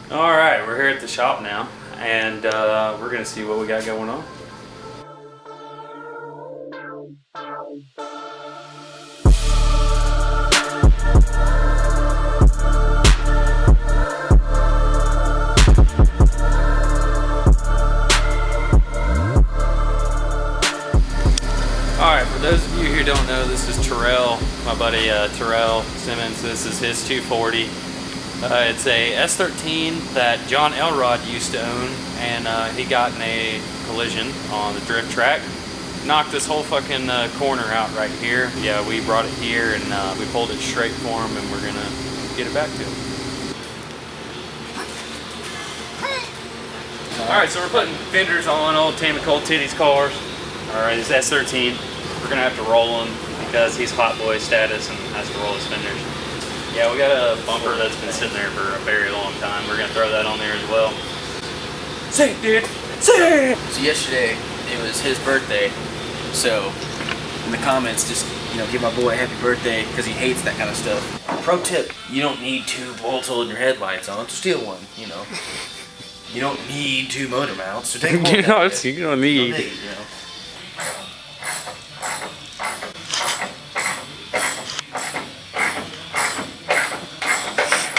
All right, we're here at the shop now, and we're gonna see what we got going on. Alright, for those of you who don't know, this is Terrell, my buddy Terrell Simmons. This is his 240. It's a S13 that John Elrod used to own, and he got in a collision on the drift track. Knocked this whole fucking corner out right here. Yeah, we brought it here and we pulled it straight for him, and we're gonna get it back to him. Alright, so we're putting fenders on old Tommy Coldwaters cars. Alright, it's S13. We're gonna have to roll him because he's hot boy status and has to roll his fenders. Yeah, we got a bumper that's been sitting there for a very long time. We're gonna throw that on there as well. Say it, dude! Say it! So yesterday, it was his birthday. So, in the comments, just, you know, give my boy a happy birthday because he hates that kind of stuff. Pro tip, you don't need 2 bolts holding your headlights on to steal one, you know. You don't need 2 motor mounts to take one. You don't need. You know.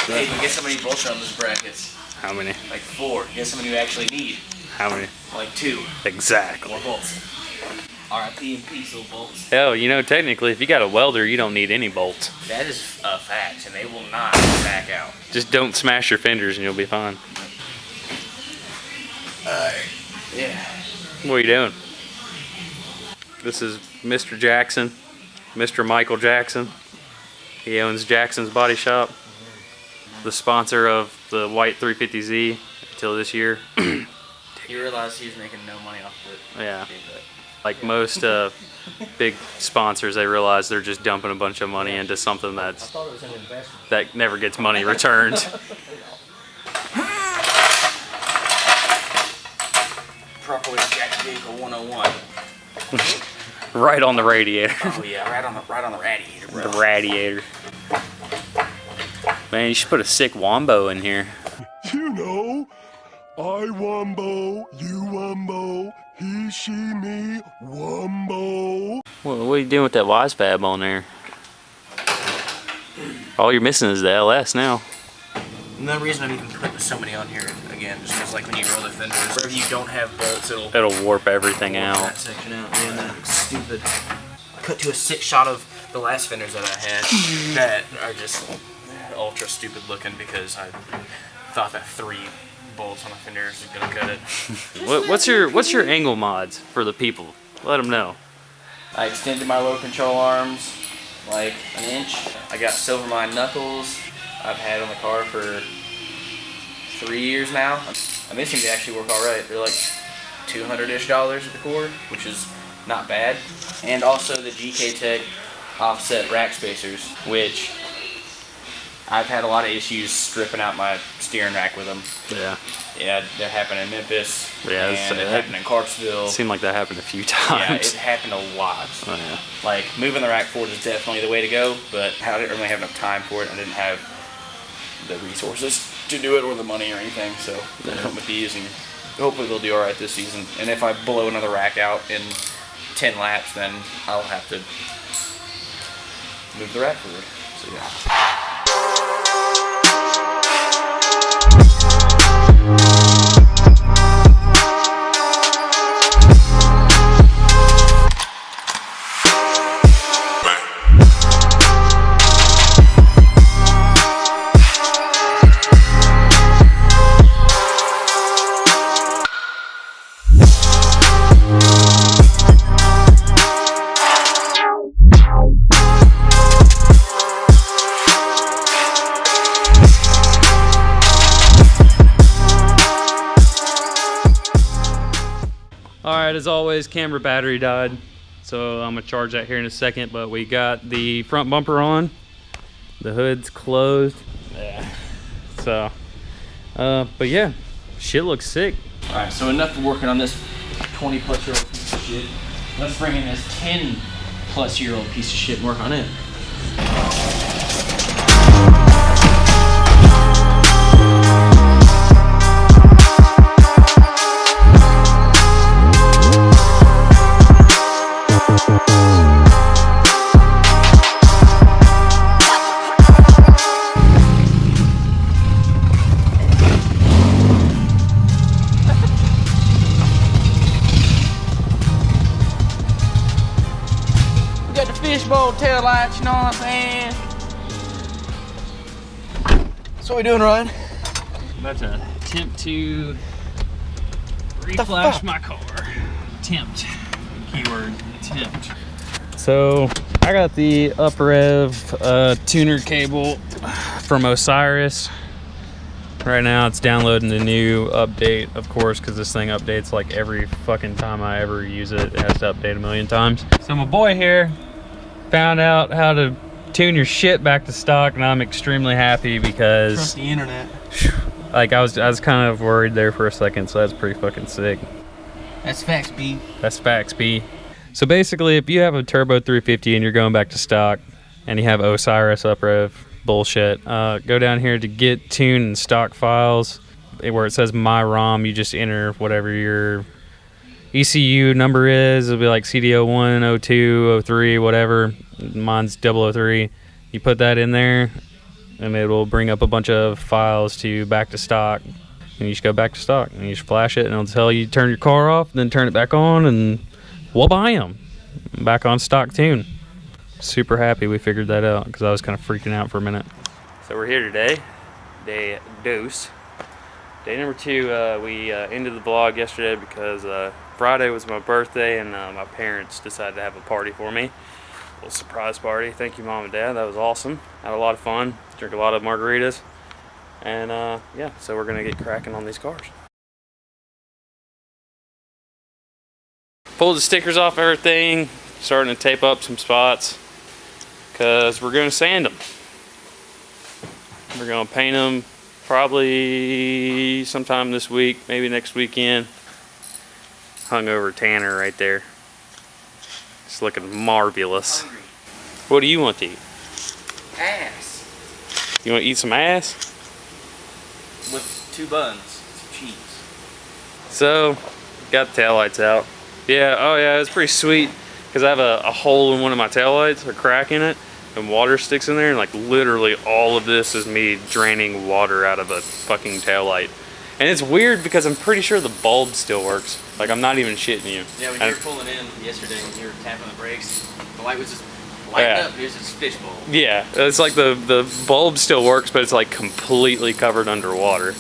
Hey, you guess how many bolts are on those brackets? How many? Like 4. Guess how many you actually need? How many? Like 2. Exactly. More bolts. R.I.P. and peace, little bolts. Hell, you know, technically, if you got a welder, you don't need any bolts. That is a fact, and they will not back out. Just don't smash your fenders and you'll be fine. Yeah. What are you doing? This is Mr. Jackson, Mr. Michael Jackson. He owns Jackson's Body Shop, the sponsor of the white 350Z until this year. He realized he was making no money off of it. Yeah. Like most big sponsors, they realize they're just dumping a bunch of money into something that never gets money returned. Properly jacked vehicle 101. Right on the radiator. Oh yeah, right on the radiator, bro. The radiator. Man, you should put a sick wombo in here. You know, I wombo, you wombo, he, she, me, wombo. What are you doing with that wise fab on there? All you're missing is the LS now. Another reason I'm even putting so many on here again, just because like when you roll the fenders, wherever you don't have bolts, It'll warp everything out. That section out. Yeah, that looks stupid. I cut to a 6 shot of the last fenders that I had that are just ultra stupid looking because I thought that 3 bolts on the fenders was gonna cut it. What's your angle mods for the people? Let them know. I extended my low control arms like an inch. I got Silvermine knuckles. I've had on the car for 3 years now. And they seem to actually work alright. They're like $200-ish at the core, which is not bad. And also the GK Tech offset rack spacers, which I've had a lot of issues stripping out my steering rack with them. Yeah. Yeah, that happened in Memphis. Yeah, and it happened in Clarksville. It seemed like that happened a few times. Yeah, it happened a lot. Oh, yeah. Like, moving the rack forward is definitely the way to go, but I didn't really have enough time for it. I didn't have the resources to do it or the money or anything, so I went with these, and hopefully they'll do alright this season. And if I blow another rack out in 10 laps, then I'll have to move the rack forward. So yeah. Alright, as always, camera battery died, so I'm going to charge that here in a second, but we got the front bumper on, the hood's closed, yeah. So, but yeah, shit looks sick. Alright, so enough of working on this 20-plus year old piece of shit. Let's bring in this 10-plus year old piece of shit and work on it. tail lights, you know what I'm saying? So what we doing, Ryan? About to attempt to reflash my car. Attempt. Keyword attempt. So I got the up rev tuner cable from Osiris. Right now it's downloading the new update, of course, because this thing updates like every fucking time I ever use it. It has to update a million times. So my boy here found out how to tune your shit back to stock, and I'm extremely happy because Trust the internet. like I was kind of worried there for a second, so that's pretty fucking sick. That's facts, B. That's facts, B. So basically, if you have a turbo 350 and you're going back to stock and you have Osiris uprev bullshit, go down here to get tune and stock files where it says my ROM. You just enter whatever your ECU number is. It'll be like CD01, 02, 03, whatever. Mine's 003. You put that in there and it will bring up a bunch of files to back to stock. And you just go back to stock and you just flash it and it'll tell you turn your car off, then turn it back on, and we'll buy them back on stock tune. Super happy we figured that out because I was kind of freaking out for a minute. So we're here today, day dose. Day number 2, we ended the vlog yesterday because Friday was my birthday and my parents decided to have a party for me. A little surprise party. Thank you, Mom and Dad. That was awesome. Had a lot of fun. Drank a lot of margaritas. And yeah, so we're gonna get cracking on these cars. Pulled the stickers off everything, starting to tape up some spots because we're gonna sand them. We're gonna paint them probably sometime this week, maybe next weekend. Hungover Tanner right there. It's looking marvelous. Hungry. What do you want to eat? Ass. You want to eat some ass? With 2 buns, some cheese. So, got the taillights out. Yeah, oh yeah, it's pretty sweet because I have a hole in one of my taillights, a crack in it, and water sticks in there, and like literally all of this is me draining water out of a fucking taillight. And it's weird because I'm pretty sure the bulb still works. Like, I'm not even shitting you. Yeah, when you were pulling in yesterday and you were tapping the brakes, the light was just lighting up. Here's this fishbowl. Yeah, it's like the bulb still works, but it's like completely covered underwater.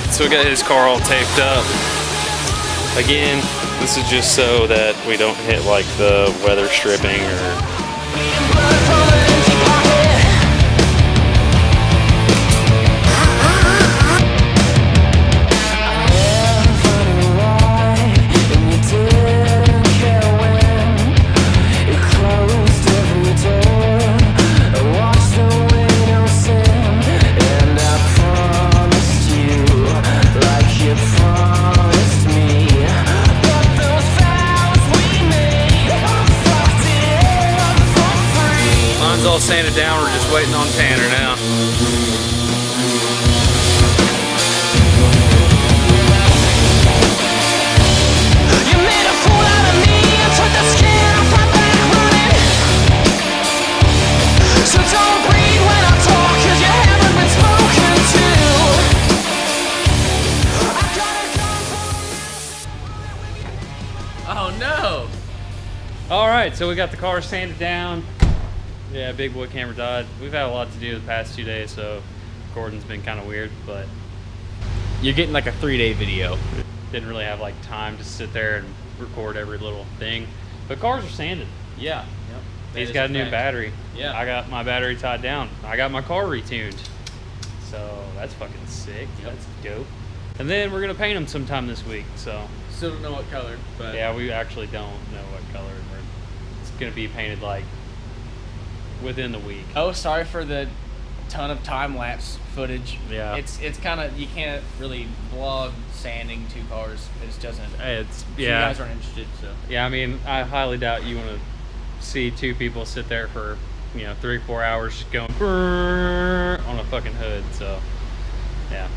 So we got his car all taped up. Again, this is just so that we don't hit like the weather stripping or all sanded down. We're just waiting on Tanner now. You made a fool out of me and took the skin off my back running. So don't breathe when I talk, 'cause you haven't been spoken to. Oh no! Alright, so we got the car sanded down. Yeah, big boy camera died. We've had a lot to do the past 2 days, so recording's been kind of weird, but you're getting like a 3-day video. Didn't really have like time to sit there and record every little thing. But cars are sanded. Yeah. Yep. He's got a new battery. Yeah. I got my battery tied down. I got my car retuned. So that's fucking sick. Yep. That's dope. And then we're gonna paint them sometime this week. So Still don't know what color, but Yeah, we actually don't know what color. It's gonna be painted like within the week. Oh, sorry for the ton of time lapse footage. Yeah. It's kind of, you can't really vlog sanding 2 cars. It just doesn't. It's You guys aren't interested, so. Yeah, I mean, I highly doubt you want to see 2 people sit there for 3-4 hours just going on a fucking hood. So, yeah.